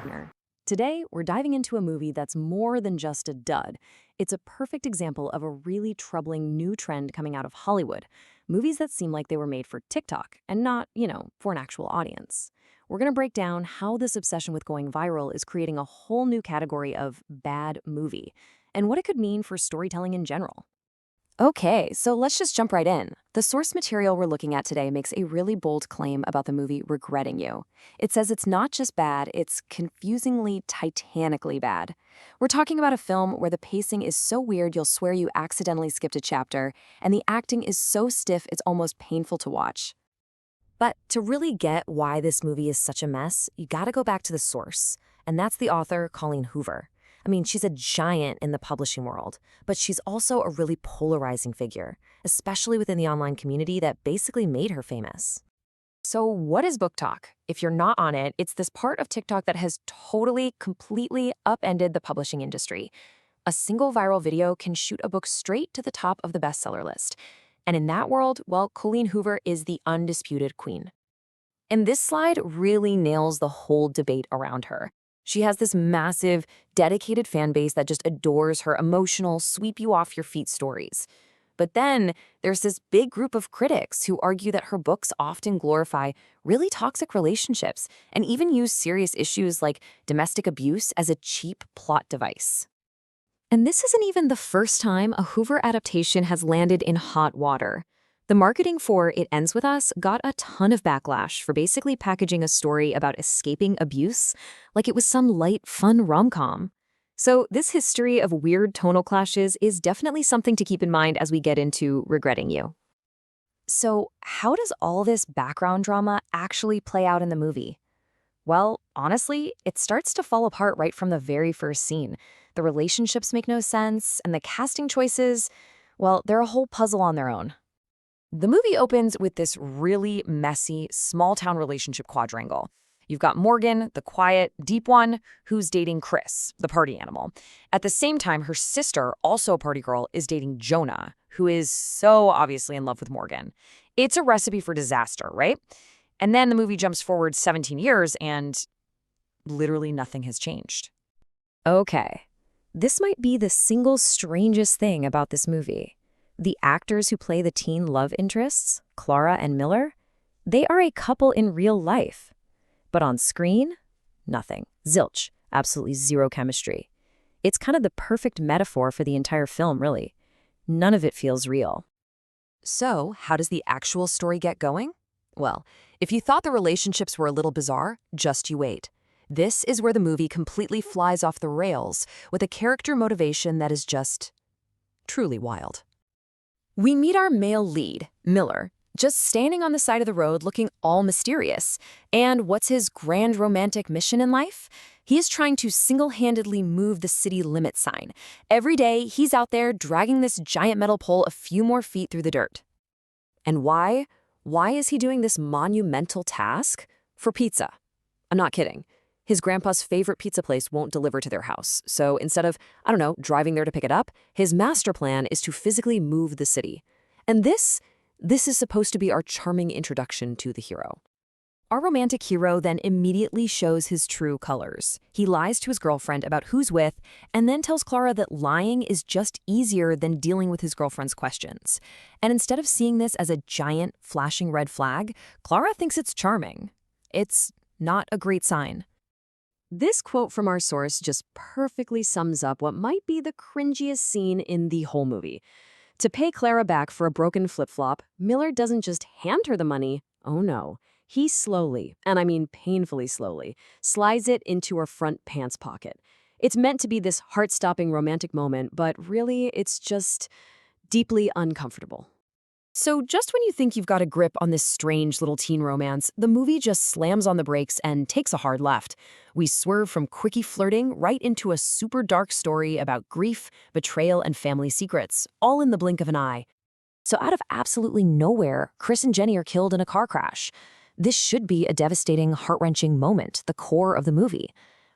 partner. Today, we're diving into a movie that's more than just a dud. It's a perfect example of a really troubling new trend coming out of Hollywood. Movies that seem like they were made for TikTok and not, for an actual audience. We're going to break down how this obsession with going viral is creating a whole new category of bad movie and what it could mean for storytelling in general. Okay, so let's just jump right in. The source material we're looking at today makes a really bold claim about the movie Regretting You. It says it's not just bad, it's confusingly, titanically bad. We're talking about a film where the pacing is so weird you'll swear you accidentally skipped a chapter, and the acting is so stiff it's almost painful to watch. But to really get why this movie is such a mess, you gotta go back to the source, and that's the author, Colleen Hoover. I mean, she's a giant in the publishing world, but she's also a really polarizing figure, especially within the online community that basically made her famous. So what is Book Talk? If you're not on it, it's this part of TikTok that has totally, completely upended the publishing industry. A single viral video can shoot a book straight to the top of the bestseller list. And in that world, well, Colleen Hoover is the undisputed queen. And this slide really nails the whole debate around her. She has this massive, dedicated fan base that just adores her emotional, sweep-you-off-your-feet stories. But then there's this big group of critics who argue that her books often glorify really toxic relationships and even use serious issues like domestic abuse as a cheap plot device. And this isn't even the first time a Hoover adaptation has landed in hot water. The marketing for It Ends With Us got a ton of backlash for basically packaging a story about escaping abuse like it was some light, fun rom-com. So this history of weird tonal clashes is definitely something to keep in mind as we get into Regretting You. So how does all this background drama actually play out in the movie? Well, honestly, it starts to fall apart right from the very first scene. The relationships make no sense, and the casting choices, well, they're a whole puzzle on their own. The movie opens with this really messy, small-town relationship quadrangle. You've got Morgan, the quiet, deep one, who's dating Chris, the party animal. At the same time, her sister, also a party girl, is dating Jonah, who is so obviously in love with Morgan. It's a recipe for disaster, right? And then the movie jumps forward 17 years and literally nothing has changed. Okay, this might be the single strangest thing about this movie. The actors who play the teen love interests, Clara and Miller, they are a couple in real life. But on screen, nothing. Zilch. Absolutely zero chemistry. It's kind of the perfect metaphor for the entire film, really. None of it feels real. So, how does the actual story get going? Well, if you thought the relationships were a little bizarre, just you wait. This is where the movie completely flies off the rails with a character motivation that is just truly wild. We meet our male lead, Miller, just standing on the side of the road looking all mysterious. And what's his grand romantic mission in life? He is trying to single-handedly move the city limit sign. Every day, he's out there dragging this giant metal pole a few more feet through the dirt. And why? Why is he doing this monumental task? For pizza. I'm not kidding. His grandpa's favorite pizza place won't deliver to their house. So instead of, driving there to pick it up, his master plan is to physically move the city. And this is supposed to be our charming introduction to the hero. Our romantic hero then immediately shows his true colors. He lies to his girlfriend about who's with, and then tells Clara that lying is just easier than dealing with his girlfriend's questions. And instead of seeing this as a giant, flashing red flag, Clara thinks it's charming. It's not a great sign. This quote from our source just perfectly sums up what might be the cringiest scene in the whole movie. To pay Clara back for a broken flip-flop, Miller doesn't just hand her the money. Oh no. He slowly, and I mean painfully slowly, slides it into her front pants pocket. It's meant to be this heart-stopping romantic moment, but really it's just deeply uncomfortable. So just when you think you've got a grip on this strange little teen romance, the movie just slams on the brakes and takes a hard left. We swerve from quickie flirting right into a super dark story about grief, betrayal, and family secrets, all in the blink of an eye. So out of absolutely nowhere, Chris and Jenny are killed in a car crash. This should be a devastating, heart-wrenching moment, the core of the movie.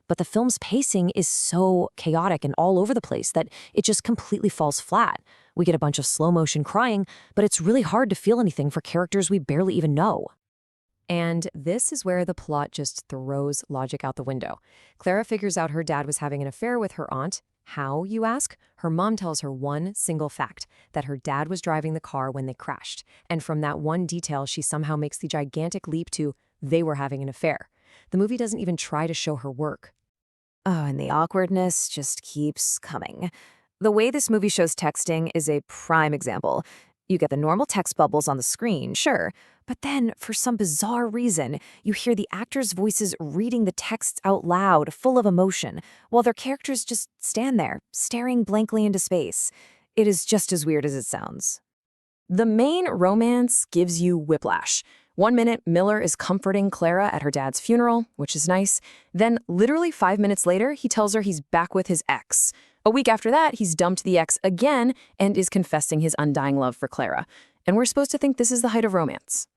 But the film's pacing is so chaotic and all over the place that it just completely falls flat. We get a bunch of slow-motion crying, but it's really hard to feel anything for characters we barely even know. And this is where the plot just throws logic out the window. Clara figures out her dad was having an affair with her aunt. How, you ask? Her mom tells her one single fact, that her dad was driving the car when they crashed. And from that one detail, she somehow makes the gigantic leap to they were having an affair. The movie doesn't even try to show her work. Oh, and the awkwardness just keeps coming. The way this movie shows texting is a prime example. You get the normal text bubbles on the screen, sure, but then, for some bizarre reason, you hear the actors' voices reading the texts out loud, full of emotion, while their characters just stand there, staring blankly into space. It is just as weird as it sounds. The main romance gives you whiplash. 1 minute, Miller is comforting Clara at her dad's funeral, which is nice. Then, literally 5 minutes later, he tells her he's back with his ex. A week after that, he's dumped the ex again and is confessing his undying love for Clara. And we're supposed to think this is the height of romance.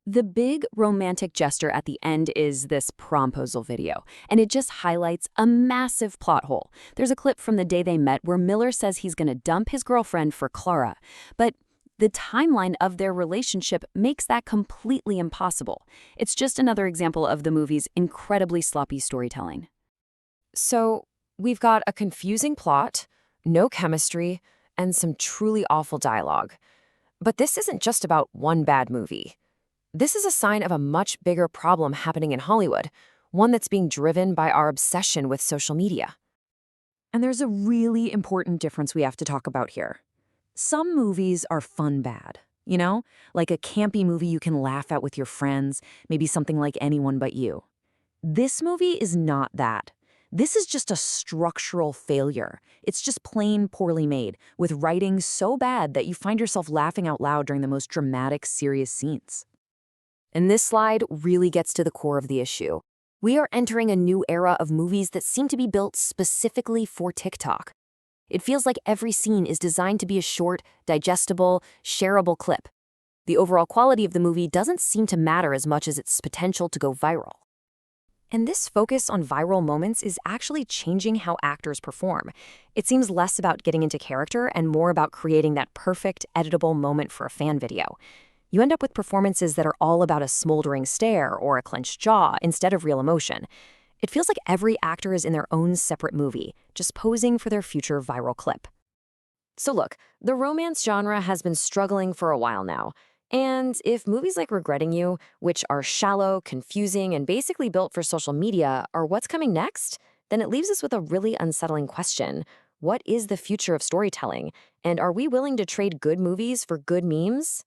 The big romantic gesture at the end is this promposal video, and it just highlights a massive plot hole. There's a clip from the day they met where Miller says he's going to dump his girlfriend for Clara, but the timeline of their relationship makes that completely impossible. It's just another example of the movie's incredibly sloppy storytelling. So, we've got a confusing plot, no chemistry, and some truly awful dialogue. But this isn't just about one bad movie. This is a sign of a much bigger problem happening in Hollywood, one that's being driven by our obsession with social media. And there's a really important difference we have to talk about here. Some movies are fun bad, like a campy movie you can laugh at with your friends, maybe something like Anyone But You. This movie is not that. This is just a structural failure. It's just plain poorly made, with writing so bad that you find yourself laughing out loud during the most dramatic, serious scenes. And this slide really gets to the core of the issue. We are entering a new era of movies that seem to be built specifically for TikTok. It feels like every scene is designed to be a short, digestible, shareable clip. The overall quality of the movie doesn't seem to matter as much as its potential to go viral. And this focus on viral moments is actually changing how actors perform. It seems less about getting into character and more about creating that perfect, editable moment for a fan video. You end up with performances that are all about a smoldering stare or a clenched jaw instead of real emotion. It feels like every actor is in their own separate movie, just posing for their future viral clip. So look, the romance genre has been struggling for a while now. And if movies like Regretting You, which are shallow, confusing, and basically built for social media, are what's coming next, then it leaves us with a really unsettling question. What is the future of storytelling? And are we willing to trade good movies for good memes?